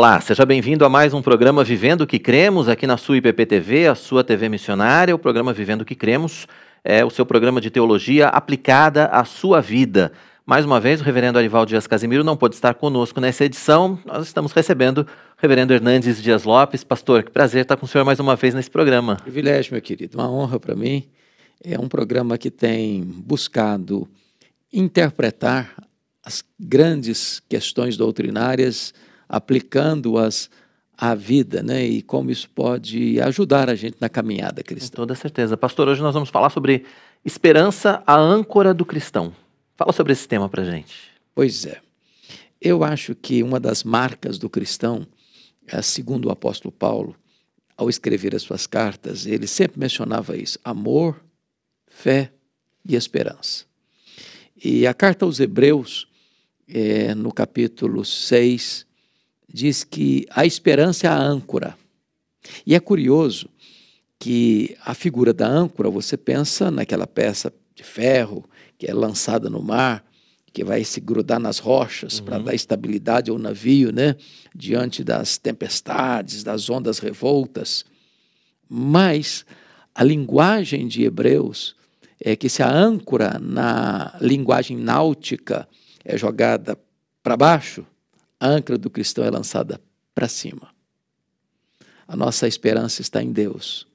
Olá, seja bem-vindo a mais um programa Vivendo o que Cremos, aqui na sua IPP-TV, a sua TV missionária. O programa Vivendo o que Cremos é o seu programa de teologia aplicada à sua vida. Mais uma vez, o reverendo Arivaldo Dias Casimiro não pôde estar conosco nessa edição. Nós estamos recebendo o reverendo Hernandes Dias Lopes. Pastor, que prazer estar com o senhor mais uma vez nesse programa. Privilégio, meu querido, uma honra para mim. É um programa que tem buscado interpretar as grandes questões doutrinárias, aplicando-as à vida, né? E como isso pode ajudar a gente na caminhada cristã. Com toda certeza. Pastor, hoje nós vamos falar sobre esperança, a âncora do cristão. Fala sobre esse tema para a gente. Pois é. Eu acho que uma das marcas do cristão, segundo o apóstolo Paulo, ao escrever as suas cartas, ele sempre mencionava isso: amor, fé e esperança. E a carta aos Hebreus, no capítulo 6, diz que a esperança é a âncora. E é curioso que a figura da âncora, você pensa naquela peça de ferro que é lançada no mar, que vai se grudar nas rochas para dar estabilidade ao navio, né? Diante das tempestades, das ondas revoltas. Mas a linguagem de Hebreus é que se a âncora na linguagem náutica é jogada para baixo, a âncora do cristão é lançada para cima. A nossa esperança está em Deus.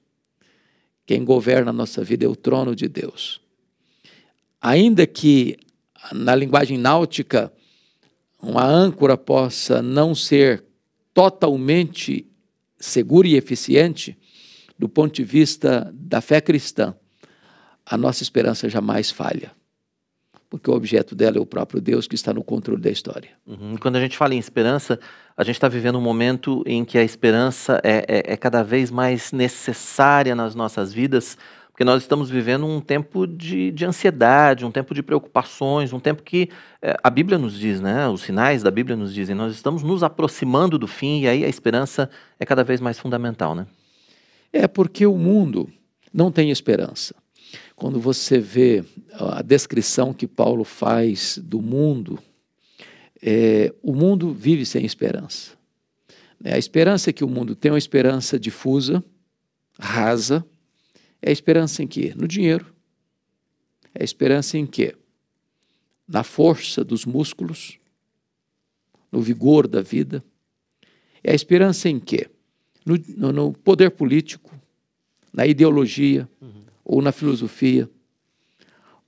Quem governa a nossa vida é o trono de Deus. Ainda que na linguagem náutica uma âncora possa não ser totalmente segura e eficiente, do ponto de vista da fé cristã, a nossa esperança jamais falha, porque o objeto dela é o próprio Deus que está no controle da história. Quando a gente fala em esperança, a gente está vivendo um momento em que a esperança é cada vez mais necessária nas nossas vidas, porque nós estamos vivendo um tempo de ansiedade, um tempo de preocupações, um tempo que a Bíblia nos diz, né? Os sinais da Bíblia nos dizem, nós estamos nos aproximando do fim, e aí a esperança é cada vez mais fundamental, né? É porque o mundo não tem esperança. Quando você vê a descrição que Paulo faz do mundo, o mundo vive sem esperança. A esperança que o mundo tem é uma esperança difusa, rasa. É a esperança em quê? No dinheiro. É a esperança em quê? Na força dos músculos, no vigor da vida. É a esperança em quê? No poder político, na ideologia, ou na filosofia,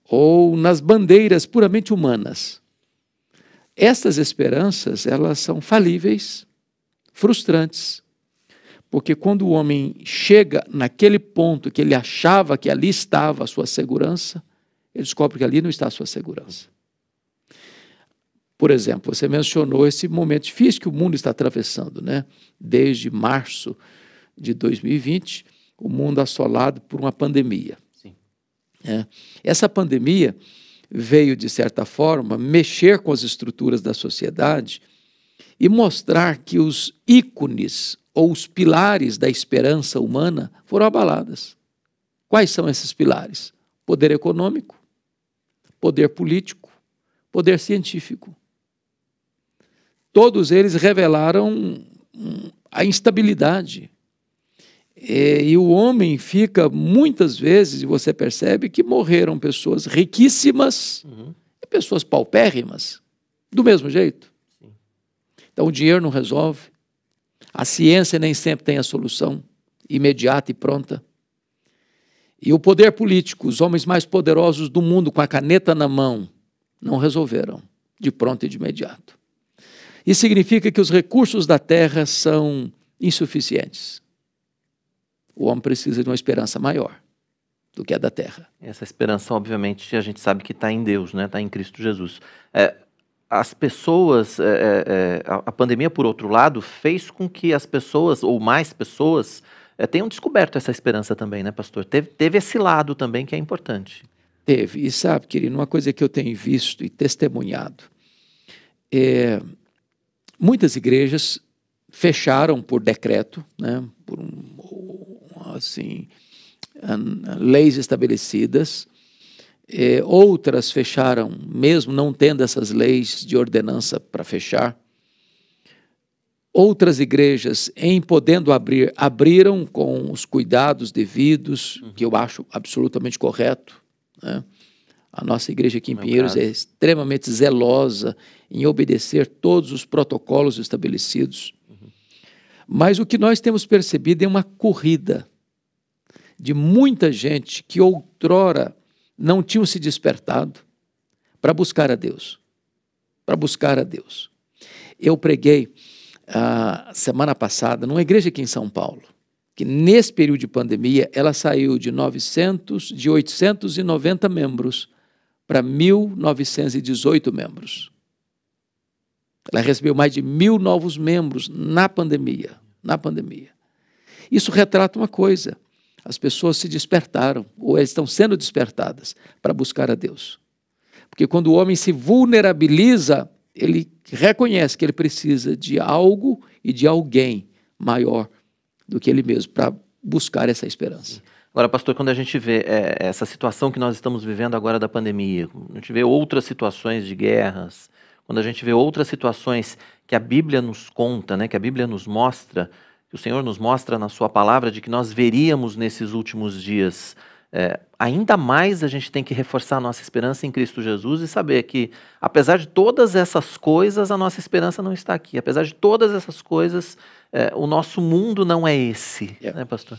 ou nas bandeiras puramente humanas. Essas esperanças, elas são falíveis, frustrantes, porque quando o homem chega naquele ponto que ele achava que ali estava a sua segurança, ele descobre que ali não está a sua segurança. Por exemplo, você mencionou esse momento difícil que o mundo está atravessando, né? Desde março de 2020, o mundo assolado por uma pandemia. Sim. Essa pandemia veio, de certa forma, mexer com as estruturas da sociedade e mostrar que os ícones ou os pilares da esperança humana foram abaladas. Quais são esses pilares? Poder econômico, poder político, poder científico. Todos eles revelaram a instabilidade. E o homem fica, muitas vezes, e você percebe que morreram pessoas riquíssimas e pessoas paupérrimas, do mesmo jeito. Sim. Então o dinheiro não resolve, a ciência nem sempre tem a solução imediata e pronta. E o poder político, os homens mais poderosos do mundo com a caneta na mão, não resolveram de pronto e de imediato. Isso significa que os recursos da terra são insuficientes. O homem precisa de uma esperança maior do que a da terra. Essa esperança, obviamente, a gente sabe que está em Deus, né? Está em Cristo Jesus. As pessoas, a pandemia, por outro lado, fez com que as pessoas, ou mais pessoas, tenham descoberto essa esperança também, né, pastor? Teve esse lado também que é importante. Teve. E sabe, querido, uma coisa que eu tenho visto e testemunhado, muitas igrejas fecharam por decreto, né, por leis estabelecidas. Outras fecharam, mesmo não tendo essas leis de ordenança para fechar. Outras igrejas, em podendo abrir, abriram com os cuidados devidos, que eu acho absolutamente correto, né? A nossa igreja aqui em Pinheiros é extremamente zelosa em obedecer todos os protocolos estabelecidos. Mas o que nós temos percebido é uma corrida de muita gente que outrora não tinham se despertado para buscar a Deus. Para buscar a Deus. Eu preguei a semana passada numa igreja aqui em São Paulo, que nesse período de pandemia ela saiu de 890 membros para 1.918 membros. Ela recebeu mais de 1.000 novos membros na pandemia. Isso retrata uma coisa: as pessoas se despertaram, ou estão sendo despertadas para buscar a Deus. Porque quando o homem se vulnerabiliza, ele reconhece que ele precisa de algo e de alguém maior do que ele mesmo para buscar essa esperança. Agora, pastor, quando a gente vê essa situação que nós estamos vivendo agora da pandemia, a gente vê outras situações de guerras, quando a gente vê outras situações que a Bíblia nos conta, né, que a Bíblia nos mostra, que o Senhor nos mostra na sua palavra, de que nós veríamos nesses últimos dias, ainda mais a gente tem que reforçar a nossa esperança em Cristo Jesus e saber que, apesar de todas essas coisas, a nossa esperança não está aqui. Apesar de todas essas coisas, o nosso mundo não é esse, né, pastor?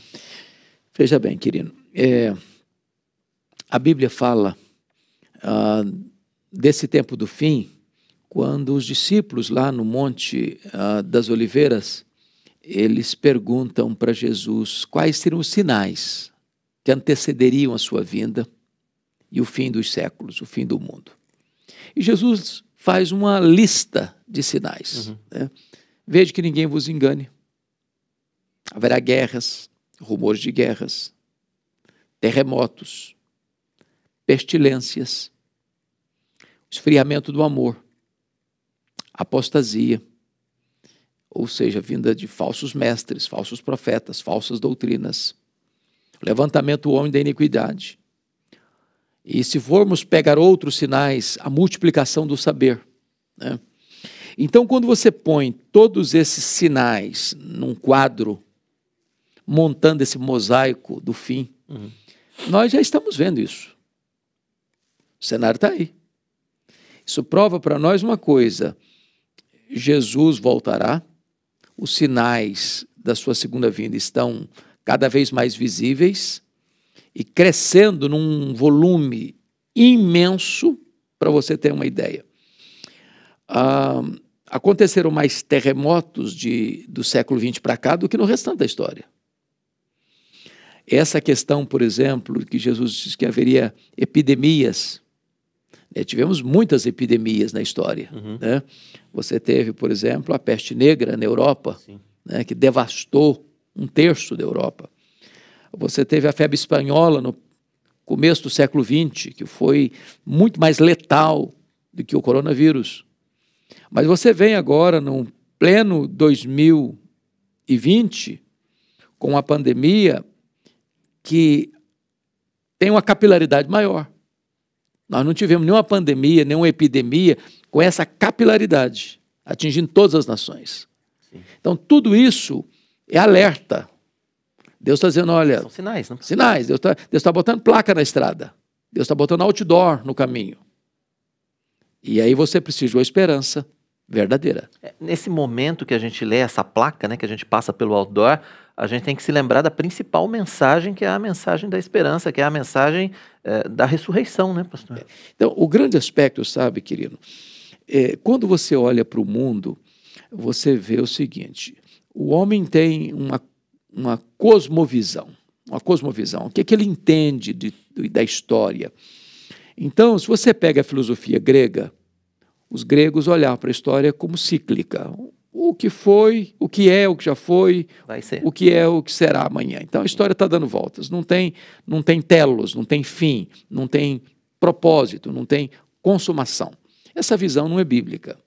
Veja bem, querido, a Bíblia fala desse tempo do fim, quando os discípulos lá no Monte das Oliveiras, eles perguntam para Jesus quais seriam os sinais que antecederiam a sua vinda e o fim dos séculos, o fim do mundo. E Jesus faz uma lista de sinais. Né? Veja que ninguém vos engane. Haverá guerras, rumores de guerras, terremotos, pestilências, esfriamento do amor, apostasia, ou seja, vinda de falsos mestres, falsos profetas, falsas doutrinas, levantamento do homem da iniquidade. E se formos pegar outros sinais, a multiplicação do saber, né? Então, quando você põe todos esses sinais num quadro, montando esse mosaico do fim, nós já estamos vendo isso. O cenário está aí. Isso prova para nós uma coisa: Jesus voltará, os sinais da sua segunda vinda estão cada vez mais visíveis e crescendo num volume imenso, para você ter uma ideia. Aconteceram mais terremotos do século XX para cá do que no restante da história. Essa questão, por exemplo, que Jesus disse que haveria epidemias, tivemos muitas epidemias na história. Né? Você teve, por exemplo, a peste negra na Europa, né, que devastou 1/3 da Europa. Você teve a febre espanhola no começo do século XX, que foi muito mais letal do que o coronavírus. Mas você vem agora, no pleno 2020, com a pandemia, que tem uma capilaridade maior. Nós não tivemos nenhuma pandemia, nenhuma epidemia com essa capilaridade, atingindo todas as nações. Então, tudo isso é alerta. Deus está dizendo, olha... São sinais, não? Sinais. Deus tá botando placa na estrada. Deus está botando outdoor no caminho. E aí você precisa de uma esperança verdadeira. Nesse momento que a gente lê essa placa, né, que a gente passa pelo outdoor, a gente tem que se lembrar da principal mensagem, que é a mensagem da esperança, que é a mensagem da ressurreição, né, pastor? Então, o grande aspecto, sabe, querido, quando você olha para o mundo, você vê o seguinte: o homem tem uma cosmovisão. O que é que ele entende da história? Então, se você pega a filosofia grega, os gregos olhavam para a história como cíclica. O que foi, o que é, o que já foi, Vai ser. o que é, o que será amanhã. Então a história está dando voltas, não tem telos, não tem fim, não tem propósito, não tem consumação. Essa visão não é bíblica,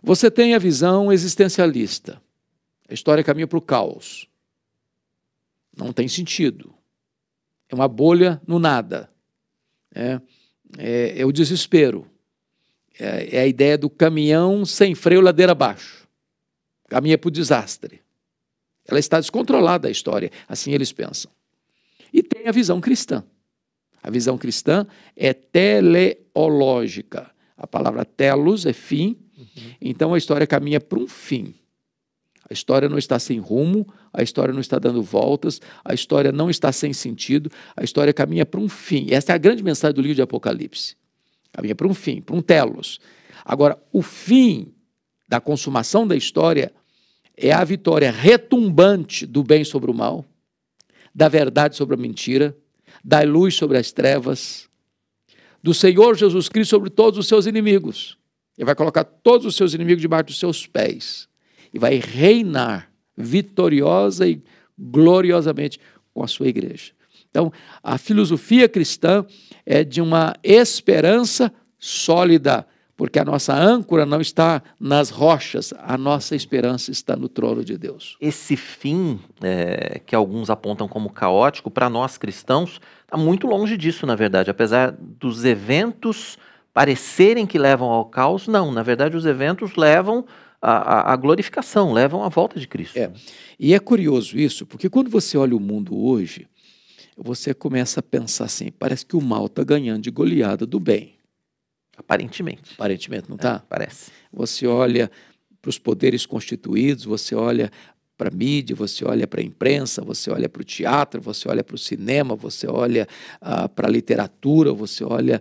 Você tem a visão existencialista. A história caminha para o caos. Não tem sentido. É uma bolha no nada. É o desespero. É a ideia do caminhão sem freio ladeira abaixo. caminha para o desastre. Ela está descontrolada, a história, assim eles pensam. E tem a visão cristã. A visão cristã é teleológica. A palavra telos é fim, então a história caminha para um fim. A história não está sem rumo, a história não está dando voltas, a história não está sem sentido, a história caminha para um fim. Essa é a grande mensagem do livro de Apocalipse. Caminha para um fim, para um telos. Agora, o fim da consumação da história é a vitória retumbante do bem sobre o mal, da verdade sobre a mentira, da luz sobre as trevas, do Senhor Jesus Cristo sobre todos os seus inimigos. Ele vai colocar todos os seus inimigos debaixo dos seus pés e vai reinar vitoriosa e gloriosamente com a sua igreja. Então, a filosofia cristã é de uma esperança sólida, porque a nossa âncora não está nas rochas, a nossa esperança está no trono de Deus. Esse fim, que alguns apontam como caótico, para nós cristãos, está muito longe disso, na verdade. Apesar dos eventos parecerem que levam ao caos, não. Na verdade, os eventos levam à glorificação, levam à volta de Cristo. E é curioso isso, porque quando você olha o mundo hoje, você começa a pensar assim, parece que o mal está ganhando de goleada do bem. Aparentemente. Aparentemente, não está? Parece. Você olha para os poderes constituídos, você olha para a mídia, você olha para a imprensa, você olha para o teatro, você olha para o cinema, você olha para a literatura, você olha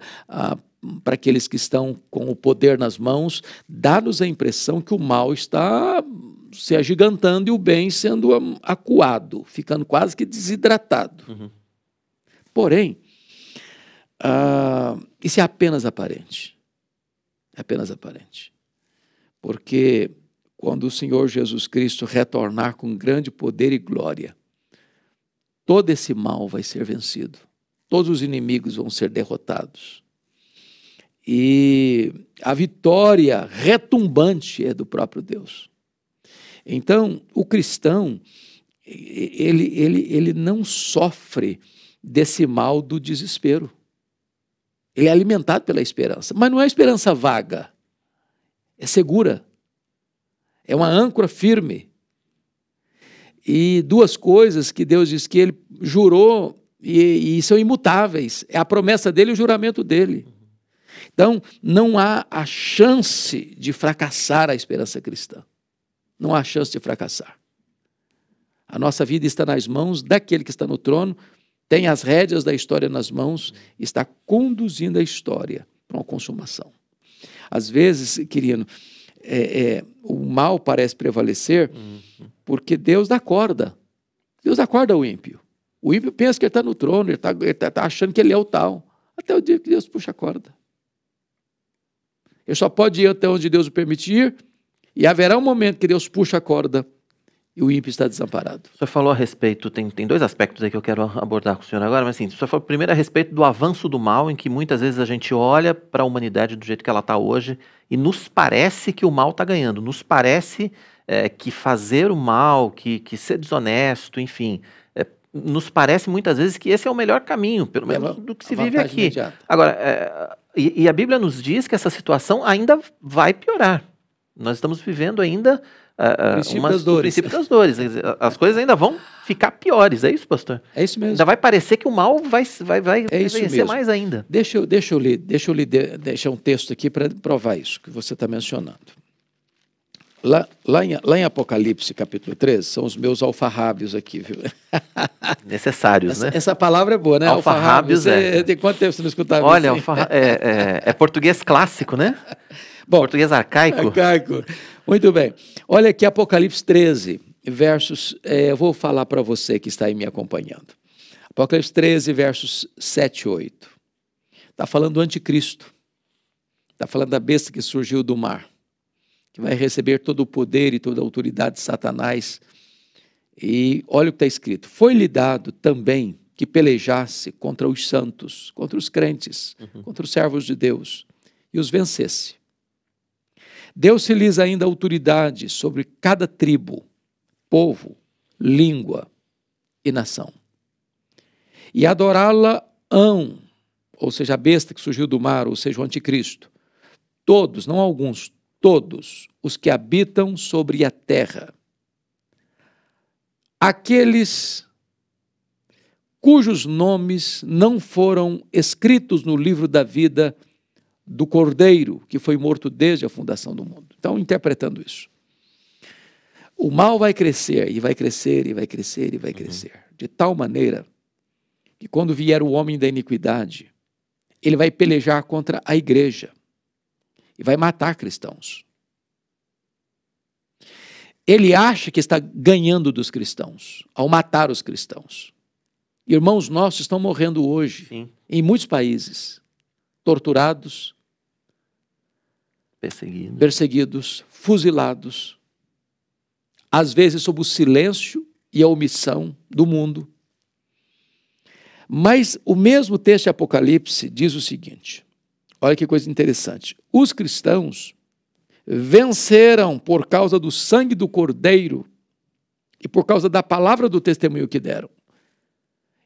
para aqueles que estão com o poder nas mãos, dá-nos a impressão que o mal está se agigantando e o bem sendo acuado, ficando quase que desidratado. Porém, isso é apenas aparente. É apenas aparente. Porque quando o Senhor Jesus Cristo retornar com grande poder e glória, todo esse mal vai ser vencido. Todos os inimigos vão ser derrotados. E a vitória retumbante é do próprio Deus. Então, o cristão, ele não sofre desse mal do desespero. Ele é alimentado pela esperança, mas não é esperança vaga, é segura, é uma âncora firme. E duas coisas que Deus diz que Ele jurou e são imutáveis, é a promessa dele e o juramento dele. Então, não há a chance de fracassar a esperança cristã, não há chance de fracassar. A nossa vida está nas mãos daquele que está no trono, tem as rédeas da história nas mãos, está conduzindo a história para uma consumação. Às vezes, querido, o mal parece prevalecer porque Deus dá corda. Deus acorda o ímpio. O ímpio pensa que ele está no trono, ele está achando que ele é o tal. Até o dia que Deus puxa a corda. Ele só pode ir até onde Deus o permitir, e haverá um momento que Deus puxa a corda e o ímpio está desamparado. O senhor falou a respeito, tem dois aspectos aí que eu quero abordar com o senhor agora, mas assim, o senhor falou primeiro a respeito do avanço do mal, em que muitas vezes a gente olha para a humanidade do jeito que ela está hoje e nos parece que o mal está ganhando, nos parece que fazer o mal, que ser desonesto, enfim, nos parece muitas vezes que esse é o melhor caminho, pelo menos do que se vive aqui. Imediata. Agora, e a Bíblia nos diz que essa situação ainda vai piorar. Nós estamos vivendo ainda o princípio das dores. As coisas ainda vão ficar piores, é isso, pastor? É isso mesmo. Ainda vai parecer que o mal vai vencer mais ainda. Deixa eu deixar um texto aqui para provar isso que você está mencionando. Lá em Apocalipse, capítulo 13, são os meus alfarrábios aqui, viu? Necessários, né? Essa palavra é boa, né? Alfarrábios Tem quanto tempo você não escutava isso? Olha, assim? é português clássico, né? Bom, português arcaico. Muito bem. Olha aqui Apocalipse 13, versos... eu vou falar para você que está aí me acompanhando. Apocalipse 13, versos 7 e 8. Está falando do anticristo. Está falando da besta que surgiu do mar, que vai receber todo o poder e toda a autoridade de Satanás. E olha o que está escrito. Foi-lhe dado também que pelejasse contra os santos, contra os crentes, contra os servos de Deus, e os vencesse. Deu-se-lhes ainda autoridade sobre cada tribo, povo, língua e nação. E adorá-la-ão, ou seja, a besta que surgiu do mar, ou seja, o anticristo. Todos, não alguns, todos os que habitam sobre a terra, aqueles cujos nomes não foram escritos no livro da vida do Cordeiro, que foi morto desde a fundação do mundo. Então, interpretando isso, o mal vai crescer, e vai crescer, e vai crescer, e vai crescer, de tal maneira que quando vier o homem da iniquidade, ele vai pelejar contra a igreja e vai matar cristãos. Ele acha que está ganhando dos cristãos ao matar os cristãos. Irmãos nossos estão morrendo hoje, sim, em muitos países, torturados, perseguidos, fuzilados, às vezes sob o silêncio e a omissão do mundo. Mas o mesmo texto de Apocalipse diz o seguinte, olha que coisa interessante, os cristãos venceram por causa do sangue do Cordeiro e por causa da palavra do testemunho que deram.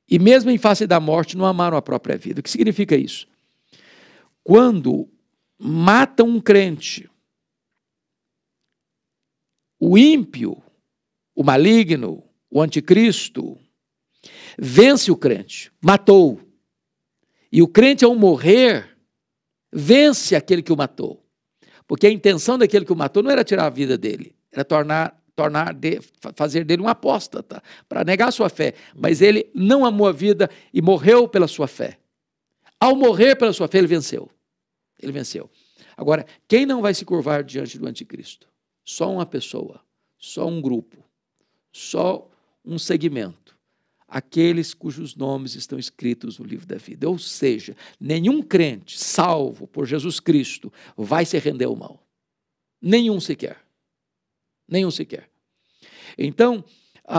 E mesmo em face da morte não amaram a própria vida. O que significa isso? Quando matam um crente, o ímpio, o maligno, o anticristo, vence o crente, matou. E o crente, ao morrer, vence aquele que o matou. Porque a intenção daquele que o matou não era tirar a vida dele, era fazer dele um apóstata, para negar a sua fé. Mas ele não amou a vida e morreu pela sua fé. Ao morrer pela sua fé, ele venceu. Ele venceu. Agora, quem não vai se curvar diante do anticristo? Só uma pessoa, só um grupo, só um segmento. Aqueles cujos nomes estão escritos no livro da vida. Ou seja, nenhum crente salvo por Jesus Cristo vai se render ao mal. Nenhum sequer. Nenhum sequer. Então,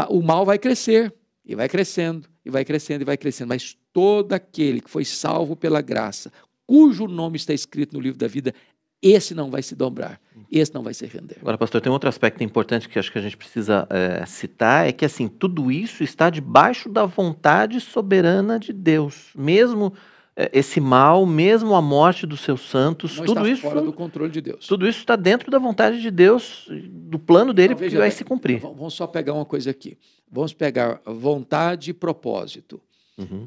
o mal vai crescer, e vai crescendo, e vai crescendo, e vai crescendo. Mas todo aquele que foi salvo pela graça, cujo nome está escrito no livro da vida, esse não vai se dobrar, esse não vai se render. Agora, pastor, tem um outro aspecto importante que acho que a gente precisa citar, é que assim, tudo isso está debaixo da vontade soberana de Deus. Mesmo esse mal, mesmo a morte dos seus santos, não tudo está isso fora do controle de Deus. Tudo isso está dentro da vontade de Deus, do plano dele, porque vai se cumprir. Vamos só pegar uma coisa aqui. Vamos pegar vontade e propósito.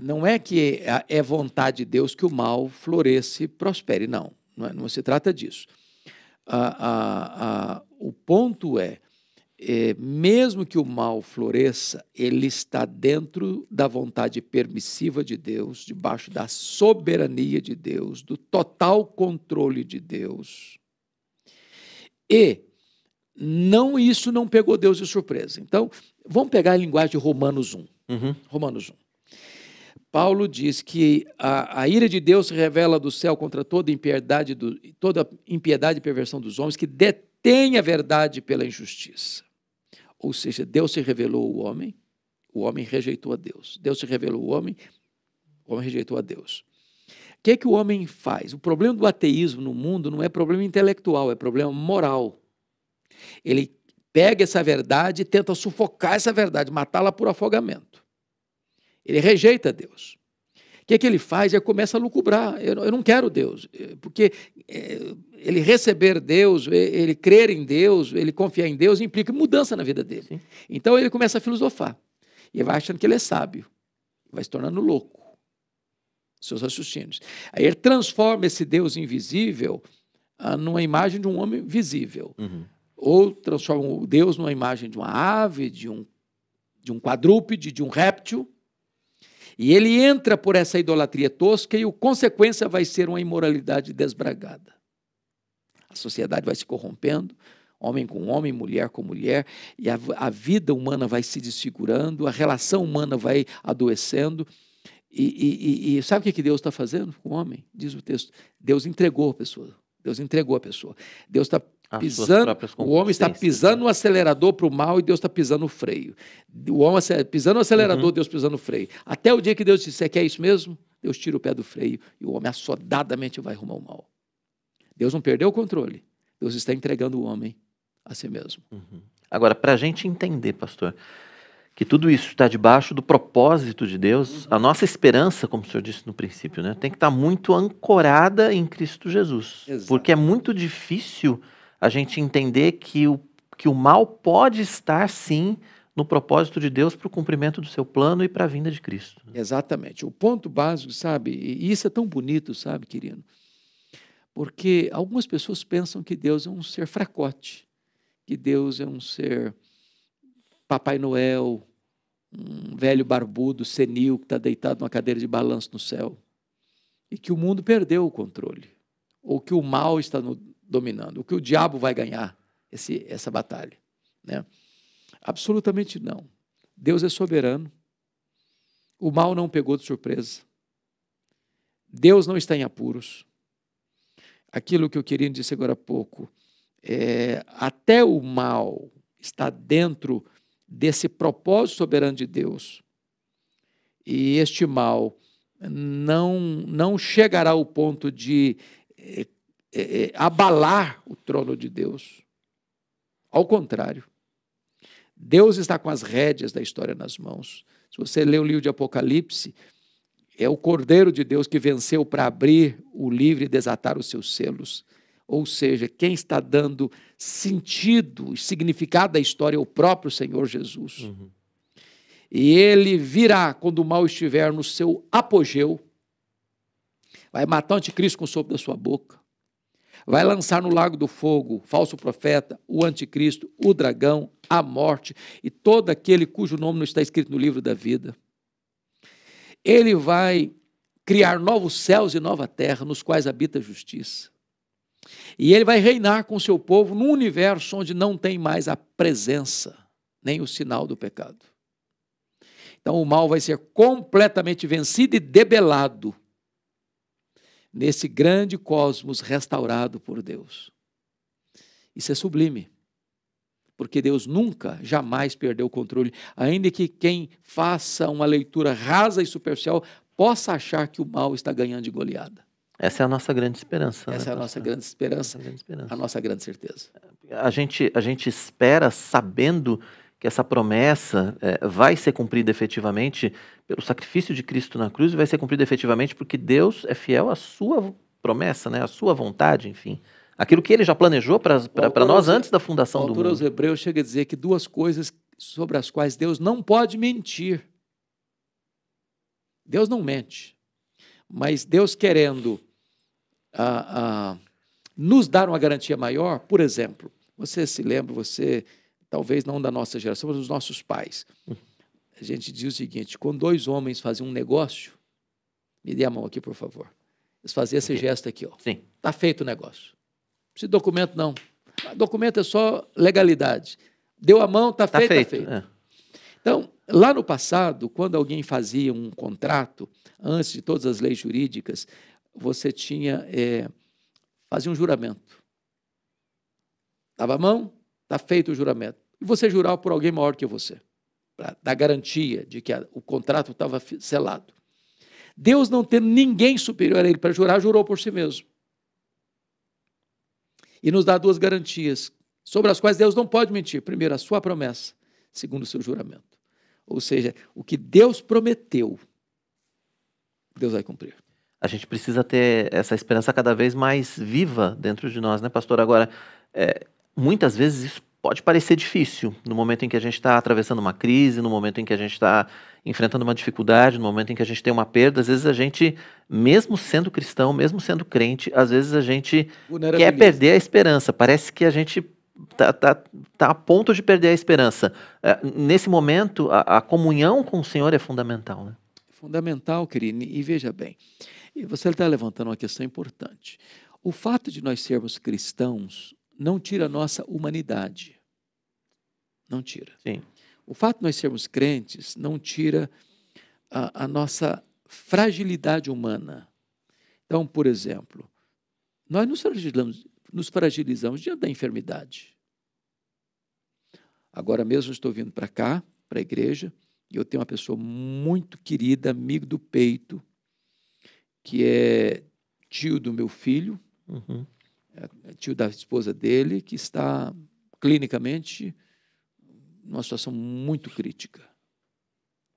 Não é que é vontade de Deus que o mal floresça e prospere, não. Não se trata disso. O ponto é, mesmo que o mal floresça, ele está dentro da vontade permissiva de Deus, debaixo da soberania de Deus, do total controle de Deus. E isso não pegou Deus de surpresa. Então, vamos pegar a linguagem de Romanos 1. Romanos 1. Paulo diz que a ira de Deus se revela do céu contra toda impiedade e perversão dos homens que detêm a verdade pela injustiça. Ou seja, Deus se revelou ao homem, o homem rejeitou a Deus. Deus se revelou ao homem, o homem rejeitou a Deus. O que é que o homem faz? O problema do ateísmo no mundo não é problema intelectual, é problema moral. Ele pega essa verdade e tenta sufocar essa verdade, matá-la por afogamento. Ele rejeita Deus. O que é que ele faz? Ele começa a lucubrar. Eu não quero Deus, porque ele receber Deus, ele crer em Deus, ele confiar em Deus, implica mudança na vida dele. Sim. Então ele começa a filosofar. E vai achando que ele é sábio. Vai se tornando louco. Seus raciocínios. Aí ele transforma esse Deus invisível numa imagem de um homem visível. Ou transforma o Deus numa imagem de uma ave, de um quadrúpede, de um réptil. E ele entra por essa idolatria tosca e a consequência vai ser uma imoralidade desbragada. A sociedade vai se corrompendo, homem com homem, mulher com mulher, e a vida humana vai se desfigurando, a relação humana vai adoecendo. E sabe o que Deus está fazendo com o homem? Diz o texto, Deus entregou a pessoa. Deus entregou a pessoa. Deus está pisando, o homem está pisando no acelerador para o mal e Deus está pisando no freio. O homem pisando no acelerador, Deus pisando no freio. Até o dia que Deus disser que é isso mesmo, Deus tira o pé do freio e o homem assodadamente vai rumo ao mal. Deus não perdeu o controle. Deus está entregando o homem a si mesmo. Agora, para a gente entender, pastor, que tudo isso está debaixo do propósito de Deus, a nossa esperança, como o senhor disse no princípio, né, tem que estar muito ancorada em Cristo Jesus. Exato. Porque é muito difícil a gente entender que o mal pode estar, sim, no propósito de Deus para o cumprimento do seu plano e para a vinda de Cristo. Exatamente. O ponto básico, sabe, e isso é tão bonito, sabe, querido? Porque algumas pessoas pensam que Deus é um ser fracote, que Deus é um ser Papai Noel, um velho barbudo, senil, que está deitado numa cadeira de balanço no céu, e que o mundo perdeu o controle, ou que o mal está dominando, ou que o diabo vai ganhar essa batalha, né? Absolutamente não. Deus é soberano, o mal não pegou de surpresa, Deus não está em apuros. Aquilo que eu queria dizer agora há pouco, até o mal está dentro desse propósito soberano de Deus, e este mal não chegará ao ponto de abalar o trono de Deus. Ao contrário, Deus está com as rédeas da história nas mãos. Se você lê o livro de Apocalipse, é o Cordeiro de Deus que venceu para abrir o livro e desatar os seus selos. Ou seja, quem está dando sentido e significado à história é o próprio Senhor Jesus. Uhum. E ele virá quando o mal estiver no seu apogeu, vai matar o anticristo com o sopro da sua boca, vai lançar no lago do fogo o falso profeta, o anticristo, o dragão, a morte e todo aquele cujo nome não está escrito no livro da vida. Ele vai criar novos céus e nova terra, nos quais habita a justiça. E ele vai reinar com o seu povo num universo onde não tem mais a presença, nem o sinal do pecado. Então o mal vai ser completamente vencido e debelado nesse grande cosmos restaurado por Deus. Isso é sublime, porque Deus nunca, jamais perdeu o controle, ainda que quem faça uma leitura rasa e superficial possa achar que o mal está ganhando de goleada. Essa é a nossa grande esperança. Essa é a nossa grande esperança, a nossa grande certeza. A gente espera sabendo que essa promessa vai ser cumprida efetivamente pelo sacrifício de Cristo na cruz e vai ser cumprida efetivamente porque Deus é fiel à sua promessa, né? À sua vontade, enfim. Aquilo que ele já planejou para nós antes da fundação do mundo. O autor aos Hebreus chega a dizer que duas coisas sobre as quais Deus não pode mentir. Deus não mente, mas Deus querendo nos dar uma garantia maior, por exemplo, você se lembra, talvez não da nossa geração, mas dos nossos pais. A gente diz o seguinte, quando dois homens faziam um negócio, me dê a mão aqui, por favor. Eles faziam esse gesto aqui, ó. Sim. Está feito o negócio. Não precisa de documento, não. Documento é só legalidade. Deu a mão, está feito, está feito. É. Então, lá no passado, quando alguém fazia um contrato, antes de todas as leis jurídicas, você fazia um juramento. Dava a mão, está feito o juramento. E você jurava por alguém maior que você, para dar garantia de que o contrato estava selado. Deus, não tendo ninguém superior a ele para jurar, jurou por si mesmo. E nos dá duas garantias, sobre as quais Deus não pode mentir. Primeiro, a sua promessa. Segundo, o seu juramento. Ou seja, o que Deus prometeu, Deus vai cumprir. A gente precisa ter essa esperança cada vez mais viva dentro de nós, né, pastor? Agora, muitas vezes isso pode parecer difícil, no momento em que a gente está atravessando uma crise, no momento em que a gente está enfrentando uma dificuldade, no momento em que a gente tem uma perda, às vezes a gente, mesmo sendo cristão, mesmo sendo crente, às vezes a gente quer perder a esperança, parece que a gente tá a ponto de perder a esperança. Nesse momento, a comunhão com o Senhor é fundamental, né? Fundamental, querido, e veja bem, você está levantando uma questão importante. O fato de nós sermos cristãos não tira a nossa humanidade. Não tira. Sim. O fato de nós sermos crentes não tira a nossa fragilidade humana. Então, por exemplo, nós nos fragilizamos diante da enfermidade. Agora mesmo estou vindo para cá, para a igreja, e eu tenho uma pessoa muito querida, amigo do peito, que é tio do meu filho, tio da esposa dele, que está clinicamente numa situação muito crítica.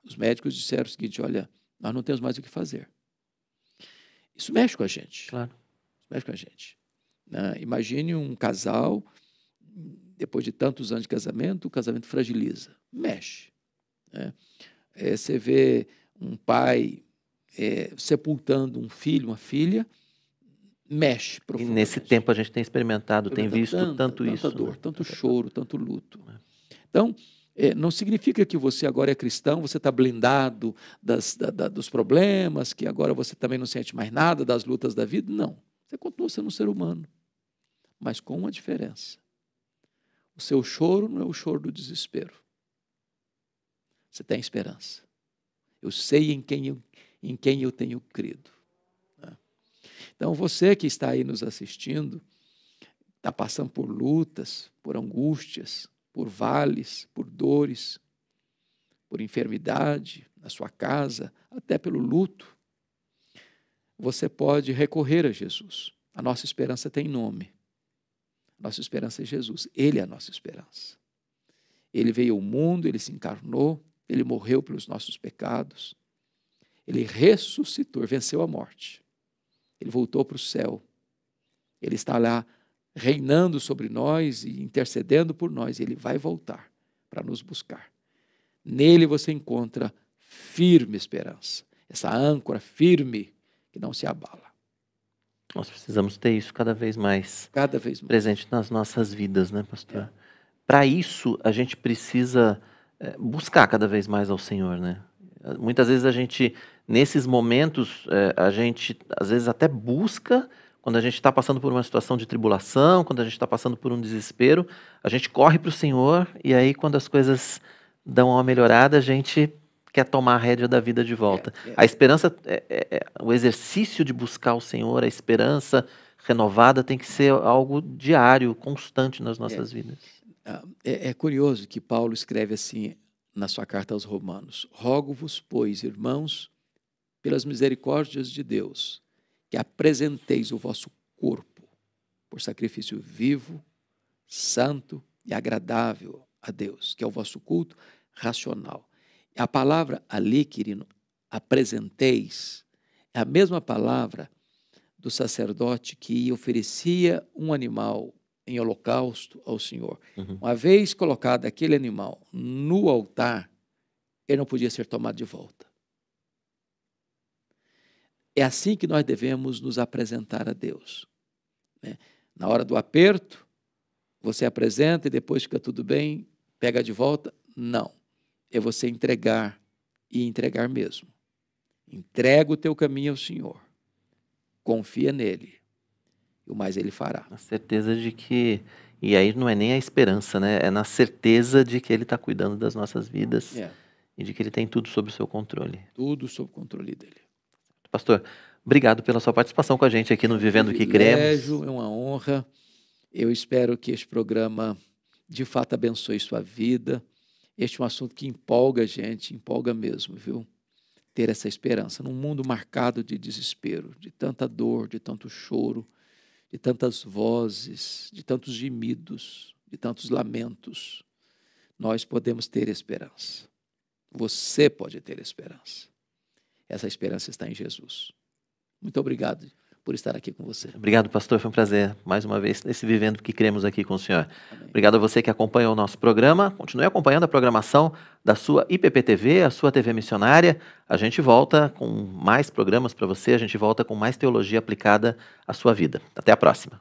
Os médicos disseram o seguinte, olha, nós não temos mais o que fazer. Isso mexe com a gente. Claro. Isso mexe com a gente. né? Imagine um casal, depois de tantos anos de casamento, o casamento fragiliza, mexe, né? Você vê um pai sepultando um filho, uma filha, mexe E profundamente. nesse tempo a gente tem experimentado, tem visto tanto tanta isso, dor, né? tanto choro, tanto luto. Então, não significa que você agora é cristão, você está blindado dos problemas, que agora você também não sente mais nada das lutas da vida. Não, você continua sendo um ser humano, mas com uma diferença. O seu choro não é o choro do desespero. Você tem esperança. Eu sei em quem eu tenho crido. Então, você que está aí nos assistindo, está passando por lutas, por angústias, por vales, por dores, por enfermidade na sua casa, até pelo luto, você pode recorrer a Jesus. A nossa esperança tem nome. A nossa esperança é Jesus. Ele é a nossa esperança. Ele veio ao mundo, ele se encarnou, ele morreu pelos nossos pecados, ele ressuscitou, venceu a morte. Ele voltou para o céu. Ele está lá reinando sobre nós e intercedendo por nós. Ele vai voltar para nos buscar. Nele você encontra firme esperança. Essa âncora firme que não se abala. Nós precisamos ter isso cada vez mais presente nas nossas vidas, né, pastor? Para isso, a gente precisa buscar cada vez mais ao Senhor, né? Muitas vezes a gente, nesses momentos, a gente às vezes até busca, quando a gente está passando por uma situação de tribulação, quando a gente está passando por um desespero, a gente corre para o Senhor, e aí quando as coisas dão uma melhorada, a gente quer tomar a rédea da vida de volta. A esperança, o exercício de buscar o Senhor, a esperança renovada tem que ser algo diário, constante nas nossas vidas. É curioso que Paulo escreve assim na sua carta aos Romanos: rogo-vos, pois, irmãos, pelas misericórdias de Deus, que apresenteis o vosso corpo por sacrifício vivo, santo e agradável a Deus, que é o vosso culto racional. A palavra ali, querido, apresenteis, é a mesma palavra do sacerdote que oferecia um animal em holocausto ao Senhor. Uma vez colocado aquele animal no altar, ele não podia ser tomado de volta. É assim que nós devemos nos apresentar a Deus, né? Na hora do aperto, você apresenta e depois fica tudo bem, pega de volta? Não. É você entregar e entregar mesmo. Entrega o teu caminho ao Senhor. Confia nele. E o mais ele fará. A certeza de que... E aí não é nem a esperança, né? É na certeza de que ele está cuidando das nossas vidas e de que ele tem tudo sob o seu controle. Tudo sob o controle dele. Pastor, obrigado pela sua participação com a gente aqui no Vivendo o que Cremos. É uma honra. Eu espero que este programa de fato abençoe sua vida. Este é um assunto que empolga a gente, empolga mesmo, viu? Ter essa esperança num mundo marcado de desespero, de tanta dor, de tanto choro, de tantas vozes, de tantos gemidos, de tantos lamentos. Nós podemos ter esperança. Você pode ter esperança. Essa esperança está em Jesus. Muito obrigado por estar aqui com você. Obrigado, pastor. Foi um prazer, mais uma vez, nesse Vivendo o que Cremos aqui com o senhor. Amém. Obrigado a você que acompanha o nosso programa. Continue acompanhando a programação da sua IPP-TV, a sua TV missionária. A gente volta com mais programas para você. A gente volta com mais teologia aplicada à sua vida. Até a próxima.